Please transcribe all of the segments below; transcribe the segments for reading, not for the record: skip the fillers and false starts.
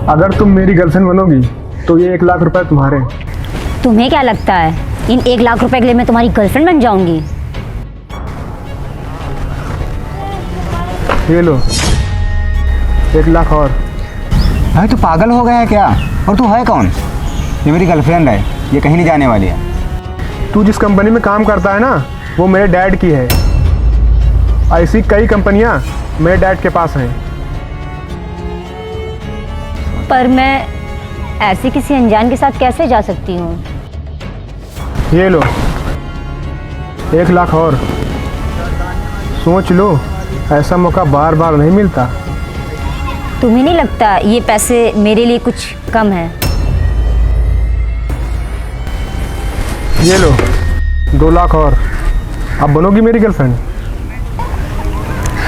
अगर तुम मेरी गर्लफ्रेंड बनोगी तो ये 1 लाख रुपए तुम्हारे। तुम्हें क्या लगता है इन 1 लाख रुपए के लिए मैं तुम्हारी गर्लफ्रेंड बन जाऊंगी? ये लो 1 लाख और। भाई तू पागल हो गया है क्या? और तू है कौन? ये मेरी गर्लफ्रेंड है, ये कहीं नहीं जाने वाली है। तू जिस कंपनी में काम करता है ना, वो मेरे डैड की है। ऐसी कई कंपनियां मेरे डैड के पास हैं। पर मैं ऐसे किसी अनजान के साथ कैसे जा सकती हूँ? ये लो 1 लाख और। सोच लो, ऐसा मौका बार बार नहीं मिलता। तुम्हें नहीं लगता ये पैसे मेरे लिए कुछ कम है? ये लो 2 लाख और। अब बनोगी मेरी गर्लफ्रेंड?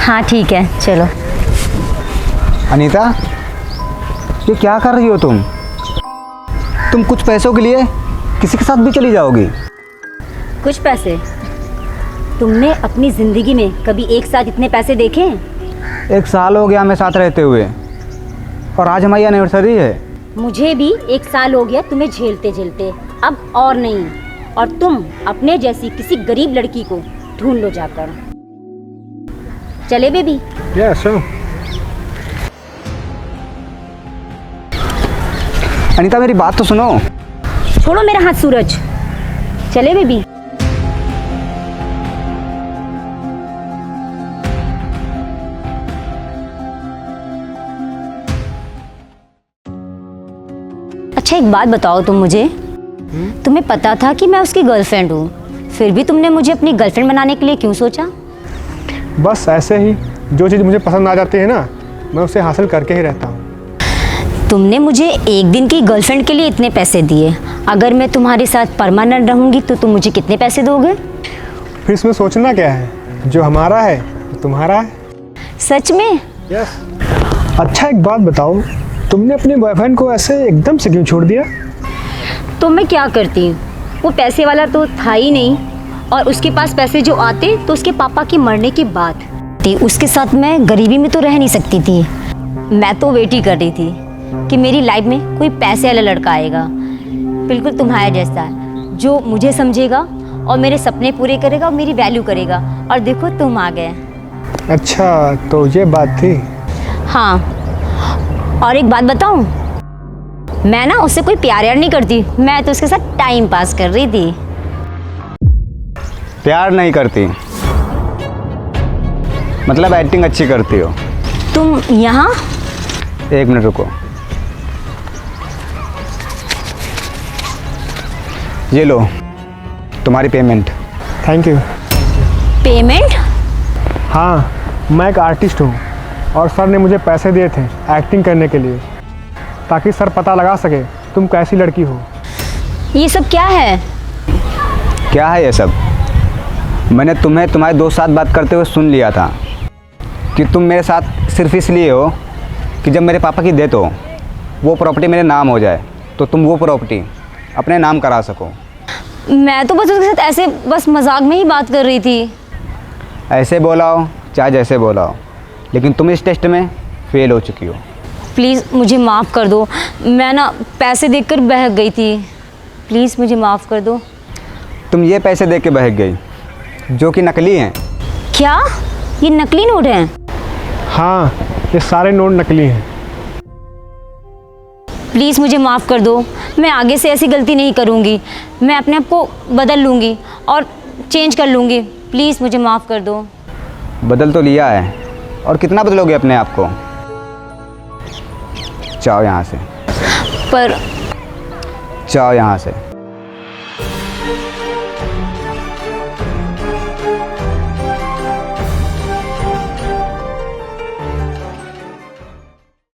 हाँ ठीक है, चलो। अनीता, ये क्या कर रही हो तुम? तुम कुछ पैसों के लिए किसी के साथ भी चली जाओगी? कुछ पैसे? तुमने अपनी ज़िंदगी में कभी एक साथ इतने पैसे देखे? 1 साल हो गया हमें साथ रहते हुए, और आज हमारी एनिवर्सरी है। मुझे भी 1 साल हो गया तुम्हें झेलते झेलते, अब और नहीं। और तुम अपने जैसी किसी गरीब लड़की को ढूंढ लो जाकर। चले बेबी? यस। अनीता मेरी बात तो सुनो। छोड़ो मेरा हाथ सूरज। चले बेबी? अच्छा एक बात बताओ तुम मुझे, तुम्हें पता था कि मैं उसकी गर्लफ्रेंड हूँ, फिर भी तुमने मुझे अपनी गर्लफ्रेंड बनाने के लिए क्यों सोचा? बस ऐसे ही, जो चीज़ मुझे पसंद आ जाती है ना, मैं उसे हासिल करके ही रहता हूँ। तुमने मुझे एक दिन की गर्लफ्रेंड के लिए इतने पैसे दिए, अगर मैं तुम्हारे साथ परमानेंट रहूँगी तो तुम मुझे कितने पैसे दोगे? फिर इसमें सोचना क्या है, जो हमारा है वो तुम्हारा है। सच में? यस। अच्छा एक बात बताओ, तुमने अपने बॉयफ्रेंड को ऐसे एकदम से क्यों छोड़ दिया? तो मैं क्या करती? वो पैसे वाला तो था ही नहीं, और उसके पास पैसे जो आते तो उसके पापा के मरने के बाद थी। उसके साथ मैं गरीबी में तो रह नहीं सकती थी। मैं तो वेट ही कर रही थी कि मेरी लाइफ में कोई पैसे वाला लड़का आएगा, बिल्कुल तुम्हारे जैसा, जो मुझे समझेगा और मेरे सपने पूरे करेगा और मेरी वैल्यू करेगा। और देखो तुम आ गए। अच्छा तो ये बात थी। हाँ, और एक बात बताऊं, मैं ना उससे कोई प्यार यार नहीं करती, मैं तो उसके साथ टाइम पास कर रही थी। प्यार नहीं करती मतलब एक्टिंग अच्छी करती हो? तुम यहाँ? 1 मिनट रुको। ये लो तुम्हारी पेमेंट। Thank you. पेमेंट? हाँ, मैं एक आर्टिस्ट हूँ और सर ने मुझे पैसे दिए थे एक्टिंग करने के लिए, ताकि सर पता लगा सके तुम कैसी लड़की हो। ये सब क्या है? क्या है ये सब? मैंने तुम्हें तुम्हारे दोस्त साथ बात करते हुए सुन लिया था कि तुम मेरे साथ सिर्फ इसलिए हो कि जब मेरे पापा की डेथ हो, वो प्रॉपर्टी मेरे नाम हो जाए तो तुम वो प्रॉपर्टी अपने नाम करा सको। मैं तो बस उसके साथ ऐसे बस मजाक में ही बात कर रही थी। ऐसे बोला हो चाहे जैसे बोला हो, लेकिन तुम इस टेस्ट में फेल हो चुकी हो। प्लीज़ मुझे माफ़ कर दो, मैं ना पैसे देखकर बहक गई थी, प्लीज़ मुझे माफ़ कर दो। तुम ये पैसे दे के बहक गई जो कि नकली हैं। क्या ये नकली नोट हैं? हाँ, ये सारे नोट नकली हैं। प्लीज़ मुझे माफ़ कर दो, मैं आगे से ऐसी गलती नहीं करूँगी, मैं अपने आप को बदल लूँगी और चेंज कर लूँगी। प्लीज़ मुझे माफ़ कर दो। बदल तो लिया है, और कितना बदलोगे अपने आप को? जाओ यहाँ से। पर जाओ यहाँ से।